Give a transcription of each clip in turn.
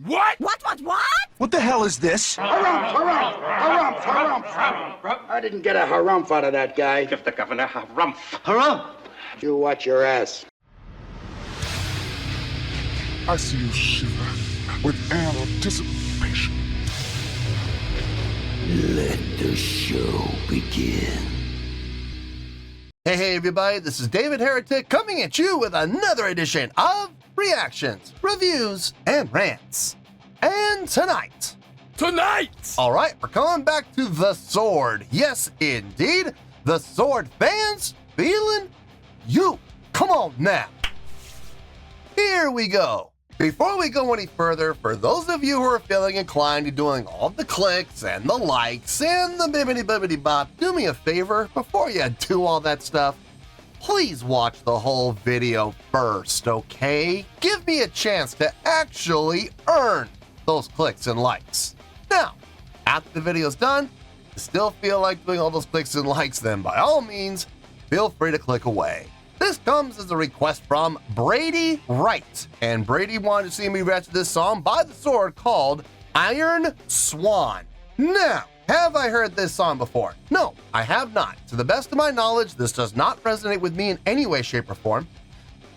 What? What? What the hell is this? Harumph. I didn't get a harumph out of that guy. Give the governor harumph. Harumph! You watch your ass. I see you shiver with anticipation. Let the show begin. Hey everybody, this is David Heretic coming at you with another edition of Reactions, Reviews, and Rants. And tonight, alright, we're coming back to The Sword. Yes, indeed, the Sword Fans Feeling You. Come on now. Here we go. Before we go any further, for those of you who are feeling inclined to doing all the clicks and the likes and the bibbidi bop, do me a favor before you do all that stuff. Please watch the whole video first, okay? Give me a chance to actually earn those clicks and likes. Now, after the video's done, if you still feel like doing all those clicks and likes, then by all means, feel free to click away. This comes as a request from Brady Wright, and Brady wanted to see me react to this song by The Sword called Iron Swan. Now, have I heard this song before? No, I have not. To the best of my knowledge, this does not resonate with me in any way, shape, or form.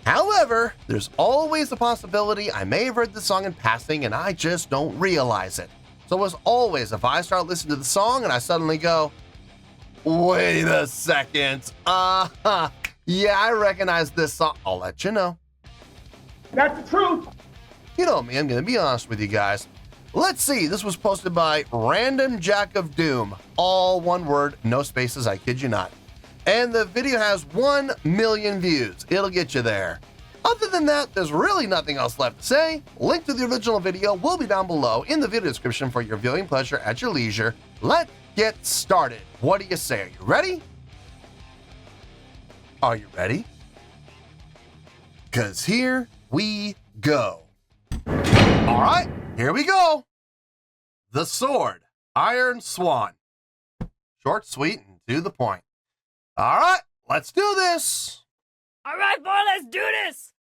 However, there's always a possibility I may have heard this song in passing and I just don't realize it. So as always, if I start listening to the song and I suddenly go, wait a second, yeah, I recognize this song, I'll let you know. That's the truth. You know me, I'm gonna be honest with you guys. Let's see, this was posted by Random Jack of Doom. All one word, no spaces, I kid you not. And the video has 1 million views. It'll get you there. Other than that, there's really nothing else left to say. Link to the original video will be down below in the video description for your viewing pleasure at your leisure. Let's get started. What do you say? Are you ready? Are you ready? 'Cause here we go. All right, here we go. The Sword, Iron Swan. Short, sweet, and to the point. All right, let's do this. All right, boy, let's do this.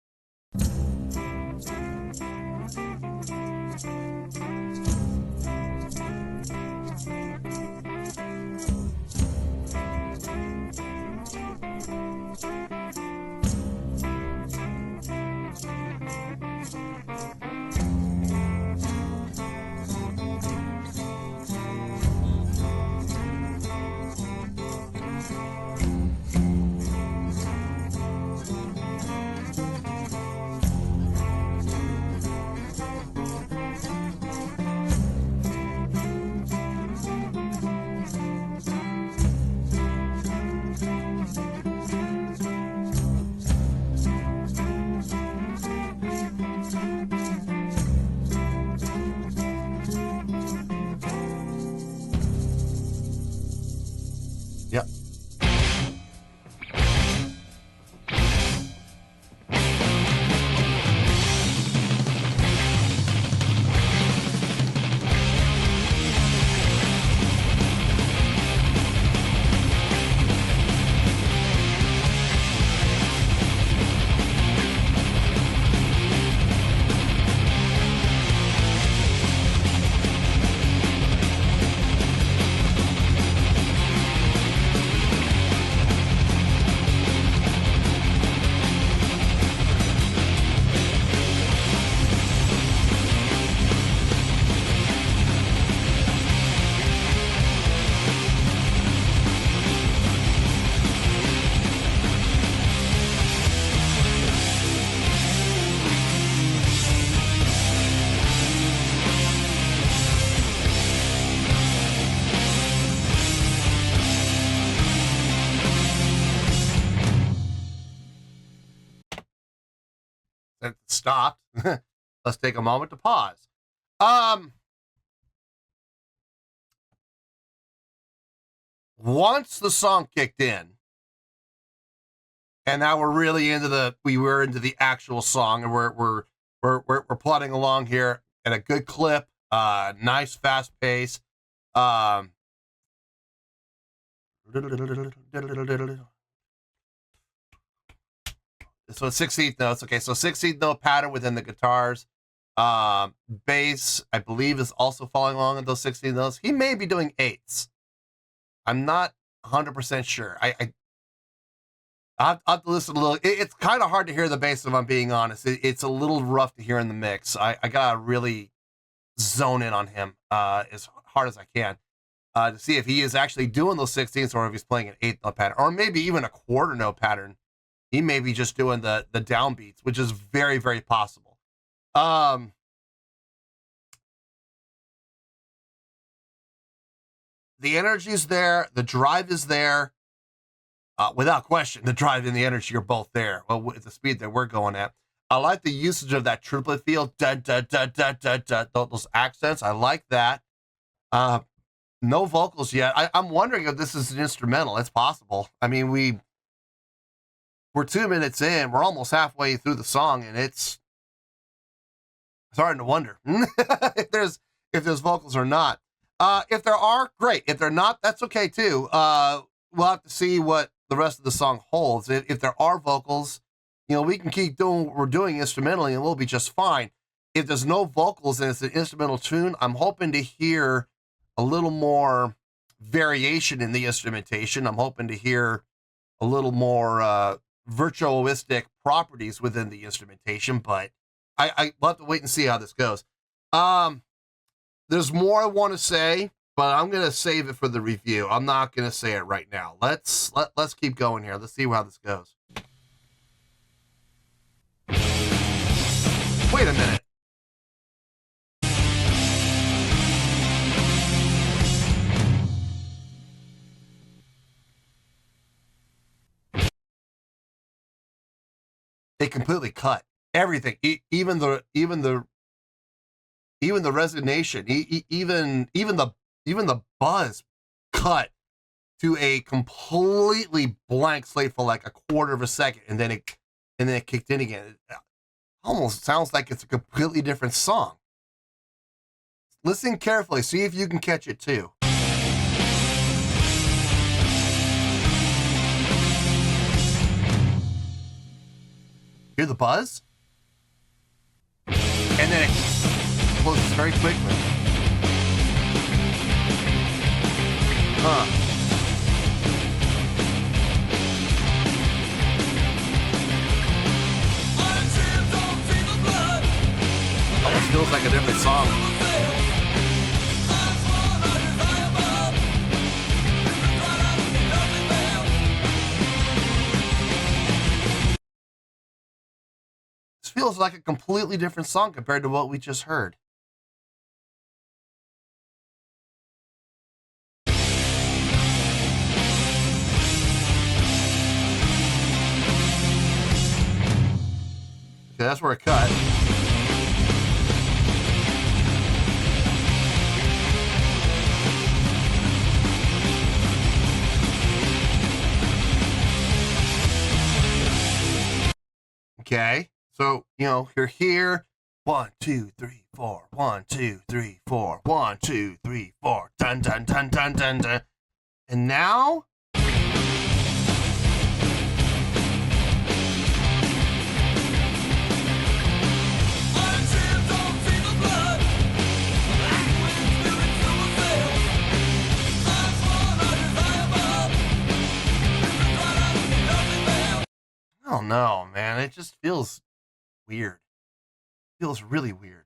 Yep. It stopped. Let's take a moment to pause. Once the song kicked in, and now we're really into the actual song, and we're plodding along here at a good clip, nice fast pace. So 16th notes. Okay, so 16th note pattern within the guitars. Bass, I believe, is also following along at those 16 notes. He may be doing 8s. I'm not 100% sure. I'll have to listen a little. It's kind of hard to hear the bass, if I'm being honest. It's a little rough to hear in the mix. I gotta really zone in on him as hard as I can to see if he is actually doing those 16ths or if he's playing an 8th note pattern, or maybe even a quarter note pattern. He may be just doing the downbeats, which is very, very possible. The energy's there. The drive is there. Without question, the drive and the energy are both there. Well, with the speed that we're going at. I like the usage of that triplet feel. Da, da, da, da, da, da, those accents. I like that. No vocals yet. I'm wondering if this is an instrumental. It's possible. I mean, we're 2 minutes in. We're almost halfway through the song, and it's starting to wonder if there's vocals or not. If there are, great. If they're not, that's okay too. We'll have to see what the rest of the song holds. If there are vocals, we can keep doing what we're doing instrumentally and we'll be just fine. If there's no vocals and it's an instrumental tune, I'm hoping to hear a little more variation in the instrumentation. I'm hoping to hear a little more virtuoistic properties within the instrumentation, but we'll have to wait and see how this goes. There's more I want to say, but I'm going to save it for the review. I'm not going to say it right now. Let's keep going here. Let's see how this goes. Wait a minute. They completely cut everything, even the resignation, even the buzz cut to a completely blank slate for like a quarter of a second, and then it kicked in again. It almost sounds like it's a completely different song. Listen carefully, see if you can catch it too. Hear the buzz? And then it closes very quickly. Almost feels like a different song. This feels like a completely different song compared to what we just heard. Okay, that's where it cut. Okay, so, you're here. 1, 2, 3, 4. 1, 2, 3, 4. 1, 2, 3, 4. Dun, dun, dun, dun, dun, dun. And now... I don't know, man. It just feels weird. It feels really weird.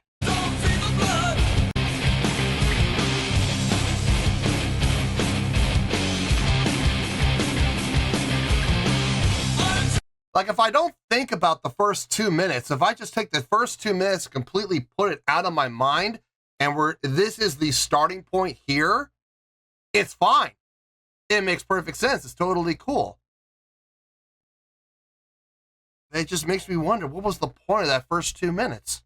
Like, if I don't think about the first 2 minutes, if I just take the first 2 minutes, completely put it out of my mind, and this is the starting point here, it's fine. It makes perfect sense. It's totally cool. It just makes me wonder, what was the point of that first 2 minutes?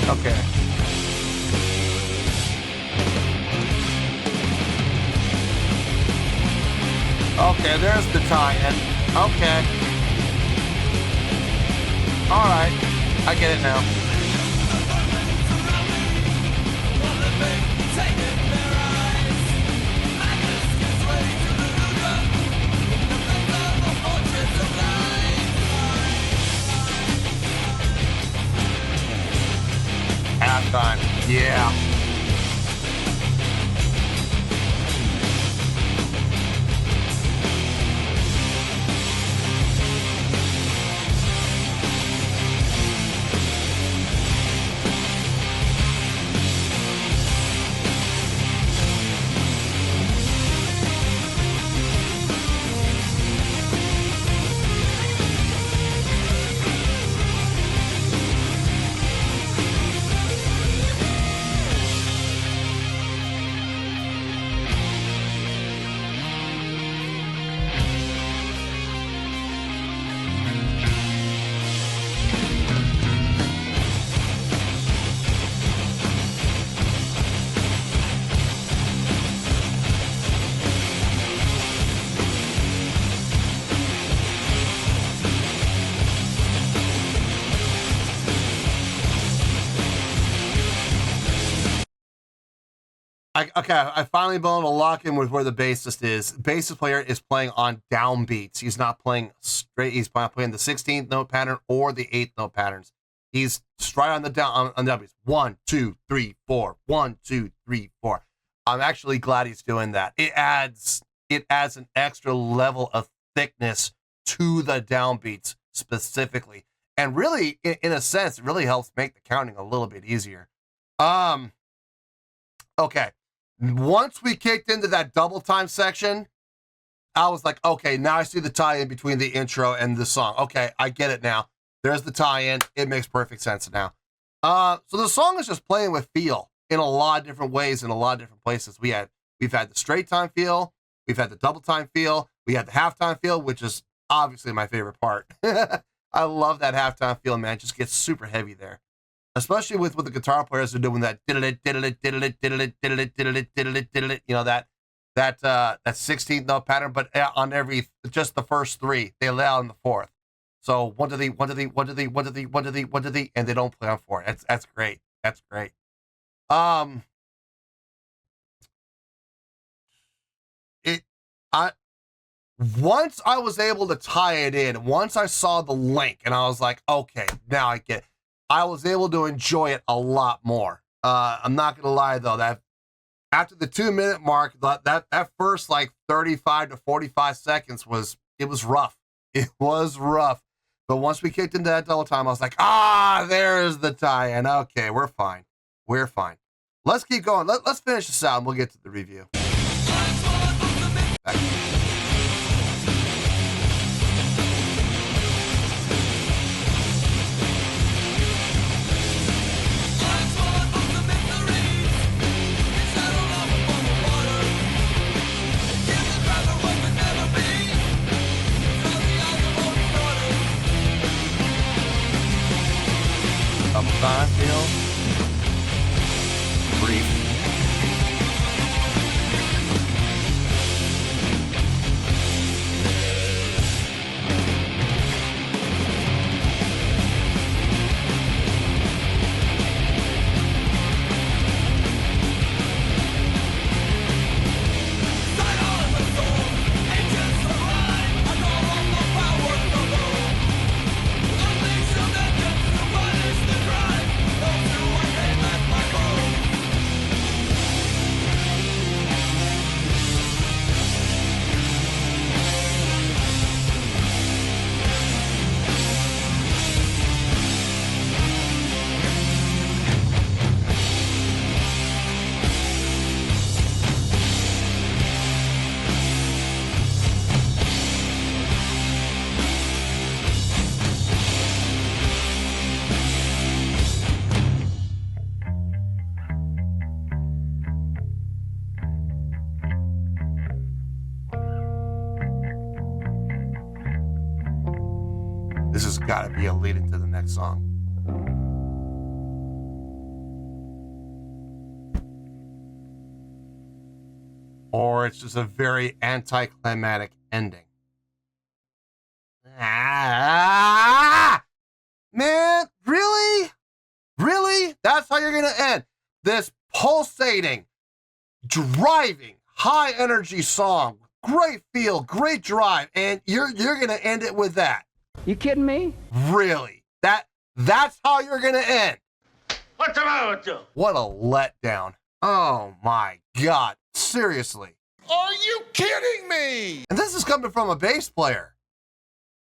Okay. Okay, there's the tie-in. Okay. All right. I get it now. Halftime. Yeah. I finally been able to lock in with where the bassist is. The bassist player is playing on downbeats. He's not playing straight. He's not playing the 16th note pattern or the 8th note patterns. He's right on the down on downbeats. 1, 2, 3, 4. 1, 2, 3, 4. I'm actually glad he's doing that. It adds an extra level of thickness to the downbeats specifically, and really, in a sense, it really helps make the counting a little bit easier. Okay. Once we kicked into that double time section, I was like, okay, now I see the tie-in between the intro and the song. Okay, I get it now. There's the tie-in. It makes perfect sense now. So the song is just playing with feel in a lot of different ways in a lot of different places. We've had the straight time feel, we've had the double time feel, we had the halftime feel, which is obviously my favorite part. I love that halftime feel, man. It just gets super heavy there. Especially with the guitar players are doing that, you know, that 16th note pattern, but on just the first three, they lay out on the fourth. So one to the, and they don't play on four. That's great. That's great. Once I was able to tie it in, once I saw the link, and I was like, okay, now I get it. I was able to enjoy it a lot more. I'm not gonna lie though, that after the 2-minute mark, that first like 35 to 45 seconds was rough. It was rough. But once we kicked into that double time, I was like, there's the tie-in. Okay, we're fine. We're fine. Let's keep going. Let's finish this out and we'll get to the review. Back. Time feel brief. This has got to be a lead into the next song. Or it's just a very anticlimactic ending. this pulsating, driving, high energy song. Great feel, great drive, and you're gonna end it with that. You kidding me? Really? That's how you're gonna end? What's the matter with you? What a letdown. Oh my God, seriously. Are you kidding me? And this is coming from a bass player.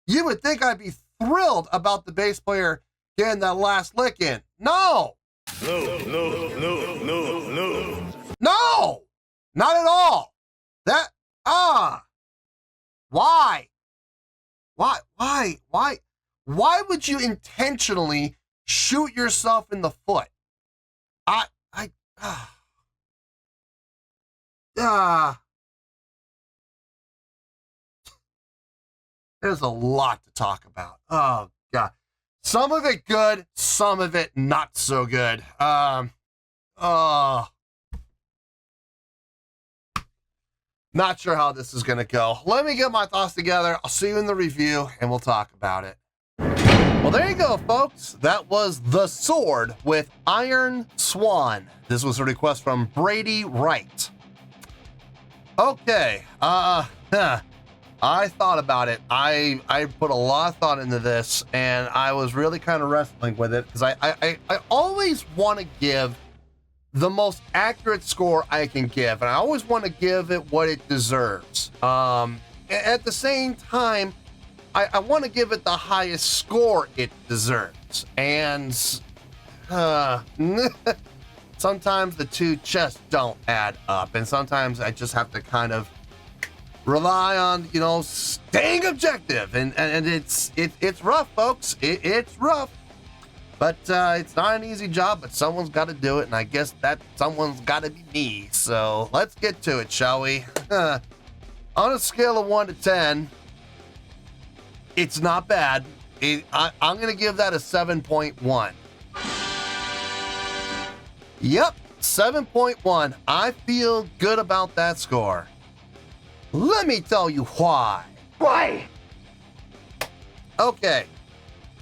You would think I'd be thrilled about the bass player getting that last lick in. No! No! Not at all. Why? Why would you intentionally shoot yourself in the foot? There's a lot to talk about. Oh, God. Some of it good, some of it not so good. Not sure how this is going to go. Let me get my thoughts together. I'll see you in the review, and we'll talk about it. Well, there you go, folks. That was The Sword with Iron Swan. This was a request from Brady Wright. Okay. I thought about it. I put a lot of thought into this, and I was really kind of wrestling with it because I always want to give the most accurate score I can give, and I always want to give it what it deserves. At the same time, I want to give it the highest score it deserves, and sometimes the two just don't add up, and sometimes I just have to kind of rely on, staying objective, and it's rough, folks. It's rough. But it's not an easy job, but someone's got to do it, and I guess that someone's got to be me. So let's get to it, shall we? On a scale of 1 to 10, it's not bad. I'm going to give that a 7.1. Yep, 7.1. I feel good about that score. Let me tell you why. Why? Okay.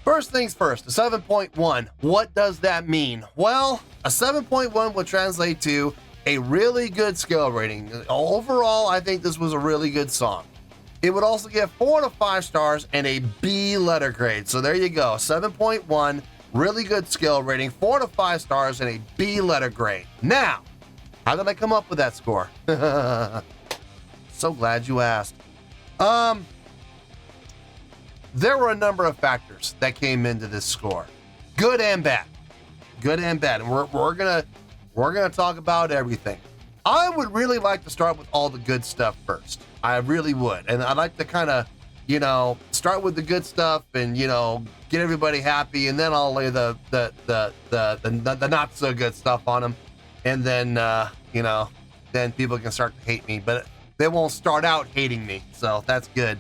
First things first, a 7.1. What does that mean? Well, a 7.1 would translate to a really good scale rating. Overall, I think this was a really good song. It would also get 4 to 5 stars and a B letter grade. So there you go, 7.1, really good scale rating, 4 to 5 stars and a B letter grade. Now, how did I come up with that score? So glad you asked. There were a number of factors that came into this score, good and bad, and we're gonna talk about everything. I would really like to start with all the good stuff first. I really would, and I'd like to kind of, start with the good stuff and get everybody happy, and then I'll lay the not so good stuff on them, and then then people can start to hate me, but they won't start out hating me, so that's good.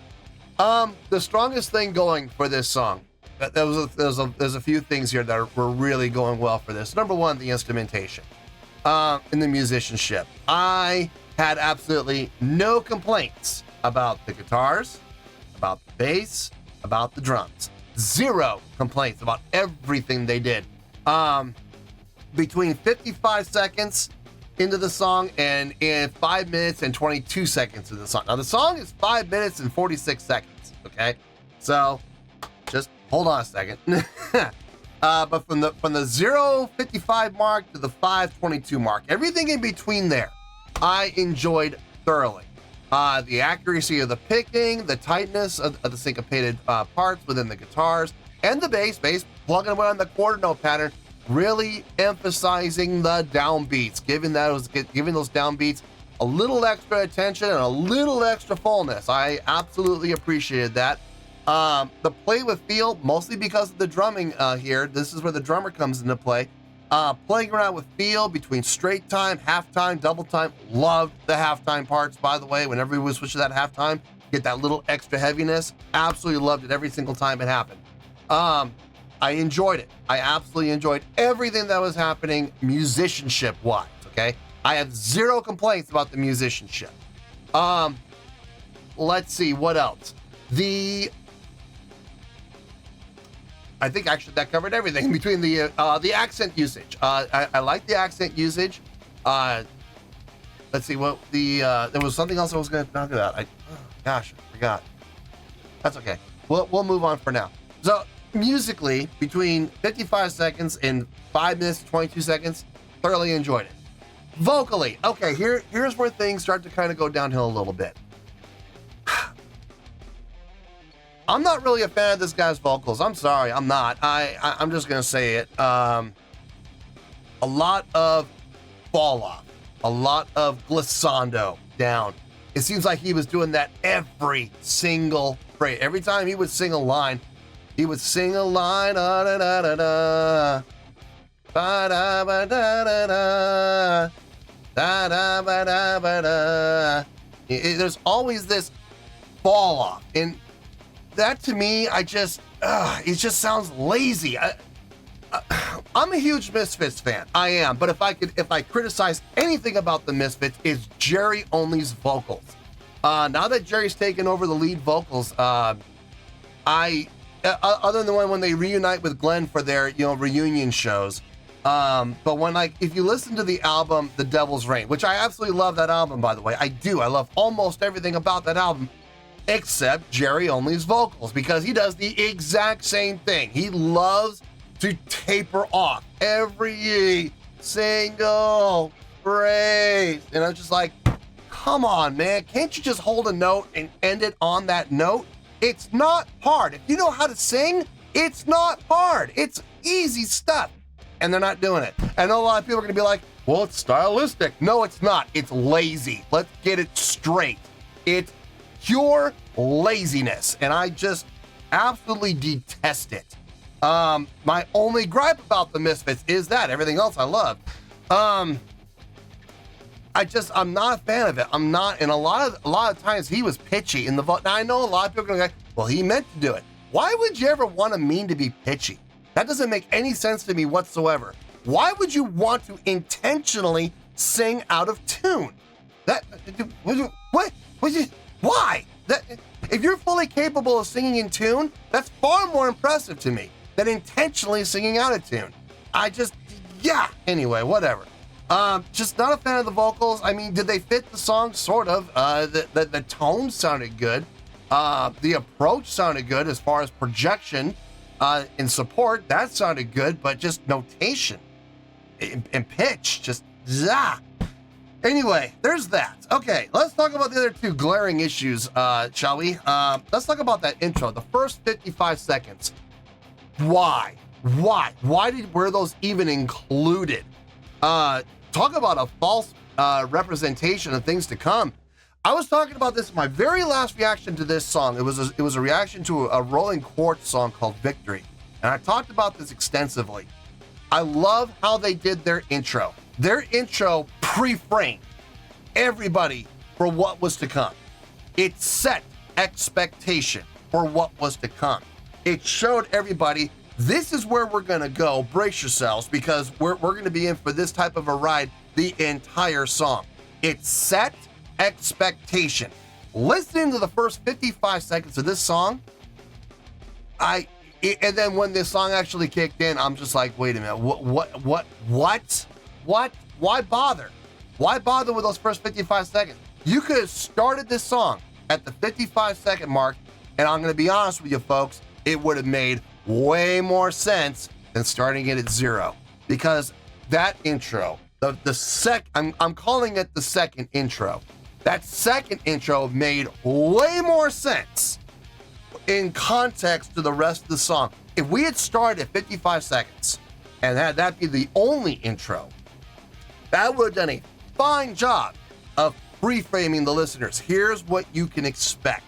The strongest thing going for this song, there's a few things here that were really going well for this. Number one, the instrumentation, and the musicianship. I had absolutely no complaints about the guitars, about the bass, about the drums. Zero complaints about everything they did. Between 55 seconds into the song and in 5 minutes and 22 seconds of the song. Now the song is 5 minutes and 46 seconds, okay? So just hold on a second. But from the 0:55 mark to the 5:22 mark, everything in between there, I enjoyed thoroughly. The accuracy of the picking, the tightness of the syncopated parts within the guitars, and the bass plugging away on the quarter note pattern, really emphasizing the downbeats, giving those downbeats a little extra attention and a little extra fullness. I absolutely appreciated that. The play with feel, mostly because of the drumming here. This is where the drummer comes into play. Playing around with feel between straight time, halftime, double time. Loved the halftime parts, by the way. Whenever we switch to that halftime, get that little extra heaviness. Absolutely loved it every single time it happened. I enjoyed it. I absolutely enjoyed everything that was happening musicianship-wise, okay? I have zero complaints about the musicianship. Let's see, what else? I think actually that covered everything between the accent usage. I like the accent usage. Let's see what there was something else I was going to talk about. Gosh, I forgot. That's okay. We'll move on for now. So musically, between 55 seconds and 5 minutes 22 seconds, thoroughly enjoyed it. Vocally, okay, here's where things start to kind of go downhill a little bit. I'm not really a fan of this guy's vocals. I'm sorry, I'm not. I'm just gonna say it. A lot of fall off, a lot of glissando down. It seems like he was doing that every single phrase. Every time he would sing a line, da da da da da, ba da ba da da da, da da ba da ba da. There's always this fall off, and that to me, it just sounds lazy. I'm a huge Misfits fan. I am, but if I criticize anything about the Misfits, it's Jerry Only's vocals. Now that Jerry's taken over the lead vocals, other than when they reunite with Glenn for their reunion shows, but when if you listen to the album The Devil's Reign, which I absolutely love that album, by the way, I love almost everything about that album except Jerry Only's vocals, because he does the exact same thing. He loves to taper off every single phrase, and I'm just like, come on, man, can't you just hold a note and end it on that note? It's not hard. If you know how to sing, it's not hard. It's easy stuff, and they're not doing it. I know a lot of people are gonna be like, well, it's stylistic. No, it's not. It's lazy. Let's get it straight. It's pure laziness, and I just absolutely detest it. My only gripe about the Misfits is that everything else I love. I'm not a fan of it. I'm not, and a lot of times he was pitchy in the vote. Now I know a lot of people are going to go, well, he meant to do it. Why would you ever want a mean to be pitchy? That doesn't make any sense to me whatsoever. Why would you want to intentionally sing out of tune? Why? If you're fully capable of singing in tune, that's far more impressive to me than intentionally singing out of tune. Anyway, whatever. Just not a fan of the vocals. I mean, did they fit the song? Sort of. The tone sounded good. The approach sounded good as far as projection and support. That sounded good, but just notation and pitch, just Anyway, there's that. Okay, let's talk about the other two glaring issues, shall we? Let's talk about that intro, the first 55 seconds. Why? Were those even included? Talk about a false representation of things to come. I was talking about this in my very last reaction to this song. It was a reaction to a Rolling Quartz song called Victory, and I talked about this extensively. I love how they did their intro. Their intro pre-framed everybody for what was to come. It set expectation for what was to come. It showed everybody, this is where we're gonna go, brace yourselves, because we're gonna be in for this type of a ride the entire song. It set expectation. Listening to the first 55 seconds of this song, and then when this song actually kicked in, I'm just like, wait a minute, what? Why bother? Why bother with those first 55 seconds? You could have started this song at the 55-second mark, and I'm going to be honest with you folks, it would have made way more sense than starting it at 0. Because that intro, I'm calling it the second intro. That second intro made way more sense in context to the rest of the song. If we had started at 55 seconds and had that be the only intro, that would have done a fine job of reframing the listeners. Here's what you can expect.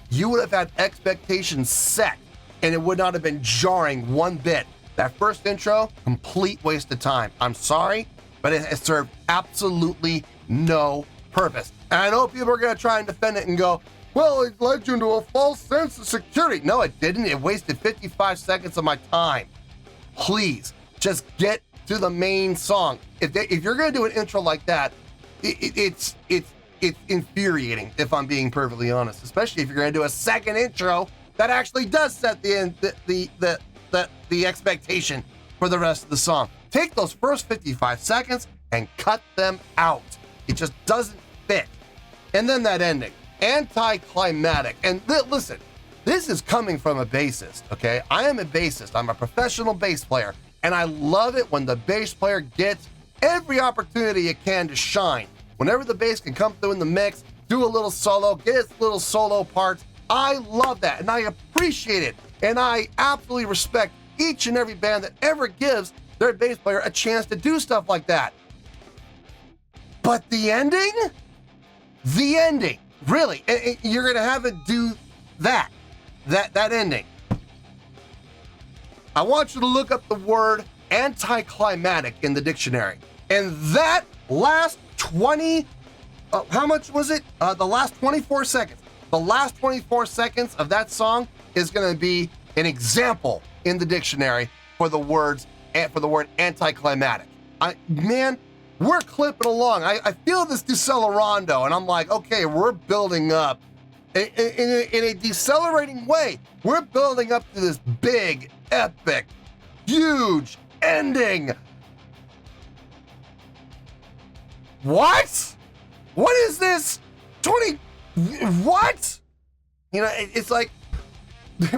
You would have had expectations set, and it would not have been jarring one bit. That first intro, complete waste of time. I'm sorry, but it served absolutely no purpose. And I know people are going to try and defend it and go, well, it led you into a false sense of security. No, it didn't. It wasted 55 seconds of my time. Please, just get to the main song. If you're going to do an intro like that, it's infuriating, if I'm being perfectly honest, especially if you're going to do a second intro that actually does set the the expectation for the rest of the song. Take those first 55 seconds and cut them out. It just doesn't fit. And then that ending, anticlimactic. And listen, this is coming from a bassist, okay? I am a bassist. I'm a professional bass player, and I love it when the bass player gets every opportunity it can to shine. Whenever the bass can come through in the mix, do a little solo, get its little solo parts. I love that, and I appreciate it, and I absolutely respect each and every band that ever gives their bass player a chance to do stuff like that. But the ending, really, you're gonna have it do that ending. I want you to look up the word anticlimactic in the dictionary, and that last 20, how much was it? The last 24 seconds. The last 24 seconds of that song is gonna be an example in the dictionary for the word anticlimactic. Man, we're clipping along. I feel this decelerando, and I'm like, okay, we're building up in a decelerating way. We're building up to this big, epic, huge ending. What? What is this? What? You know, it's like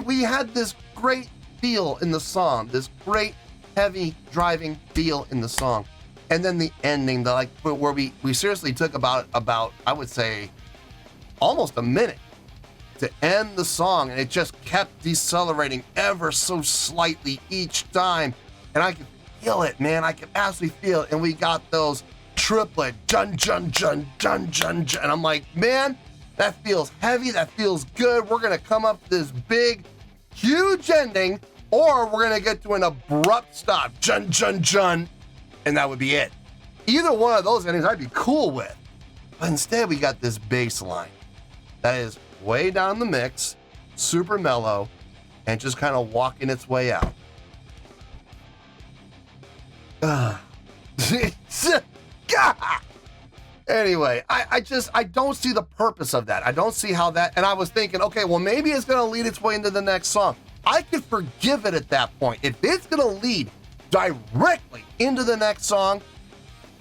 we had this great feel in the song, this great heavy driving feel in the song, and then the ending, where we seriously took about I would say almost a minute to end the song, and it just kept decelerating ever so slightly each time, and I could feel it, man. I could absolutely feel it, and we got those triplet jun jun jun jun jun jun, and I'm like, man, that feels heavy, that feels good. We're gonna come up with this big, huge ending, or we're gonna get to an abrupt stop, jun jun jun, and that would be it. Either one of those endings I'd be cool with, but instead we got this bass line that is way down the mix, super mellow, and just kind of walking its way out. Anyway, I don't see the purpose of that. I don't see how that, and I was thinking, okay, well, maybe it's going to lead its way into the next song. I could forgive it at that point. If it's going to lead directly into the next song,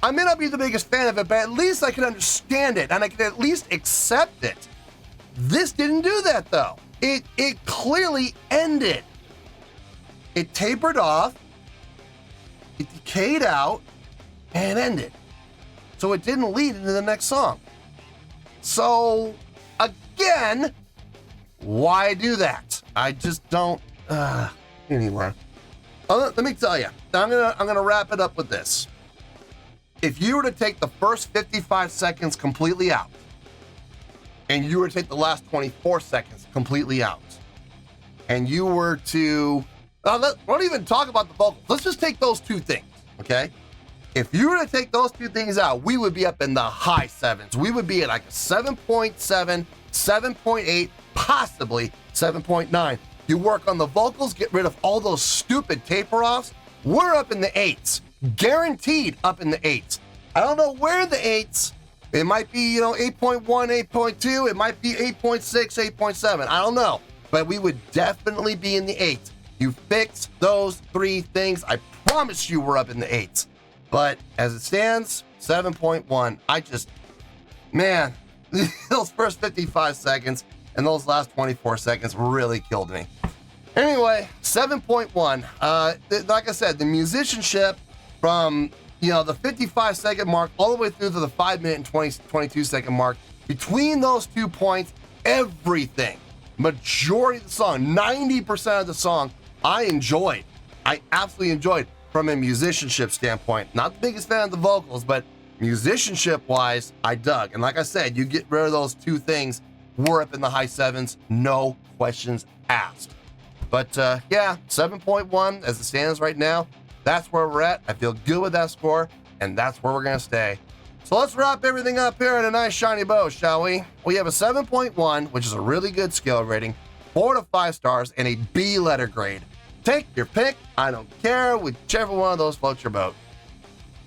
I may not be the biggest fan of it, but at least I can understand it, and I can at least accept it. This didn't do that, though. It clearly ended. It tapered off, it decayed out, and ended. So it didn't lead into the next song. So, again, why do that? I just don't, anyway. Let me tell you, I'm gonna wrap it up with this. If you were to take the first 55 seconds completely out, and you were to take the last 24 seconds completely out, and you were to, don't even talk about the vocals. Let's just take those two things, okay? If you were to take those two things out, we would be up in the high sevens. We would be at like a 7.7, 7.8, possibly 7.9. You work on the vocals, get rid of all those stupid taper-offs, we're up in the 8s. Guaranteed up in the 8s. I don't know where the 8s. It might be, 8.1, 8.2. It might be 8.6, 8.7. I don't know. But we would definitely be in the 8s. You fix those three things, I promise you we're up in the 8s. But as it stands, 7.1. Man, those first 55 seconds and those last 24 seconds really killed me. Anyway, 7.1. Like I said, the musicianship from, the 55 second mark all the way through to the 5 minute and 22 second mark, between those 2 points, everything, majority of the song, 90% of the song, I enjoyed. I absolutely enjoyed. From a musicianship standpoint, not the biggest fan of the vocals, but musicianship-wise, I dug. And like I said, you get rid of those two things, we're up in the high sevens, no questions asked. But yeah, 7.1 as it stands right now, that's where we're at. I feel good with that score, and that's where we're gonna stay. So let's wrap everything up here in a nice shiny bow, shall we? We have a 7.1, which is a really good scale rating, 4 to 5 stars, and a B letter grade. Take your pick, I don't care, whichever one of those floats your boat.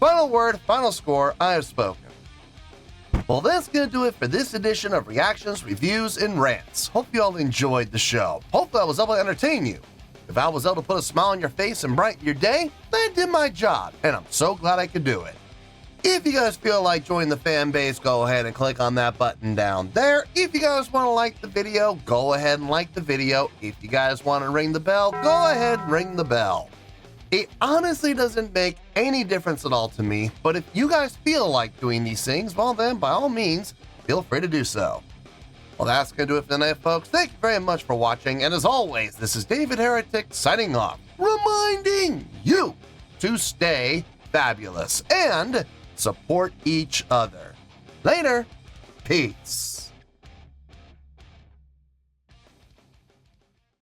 Final word, final score, I have spoken. Well, that's gonna do it for this edition of Reactions, Reviews, and Rants. Hope you all enjoyed the show. Hopefully I was able to entertain you. If I was able to put a smile on your face and brighten your day, then I did my job, and I'm so glad I could do it. If you guys feel like joining the fan base, go ahead and click on that button down there. If you guys want to like the video, go ahead and like the video. If you guys want to ring the bell, go ahead and ring the bell. It honestly doesn't make any difference at all to me, but if you guys feel like doing these things, well then, by all means, feel free to do so. Well, that's going to do it for tonight, folks. Thank you very much for watching, and as always, this is David Heretic signing off, reminding you to stay fabulous and support each other. Later. Peace.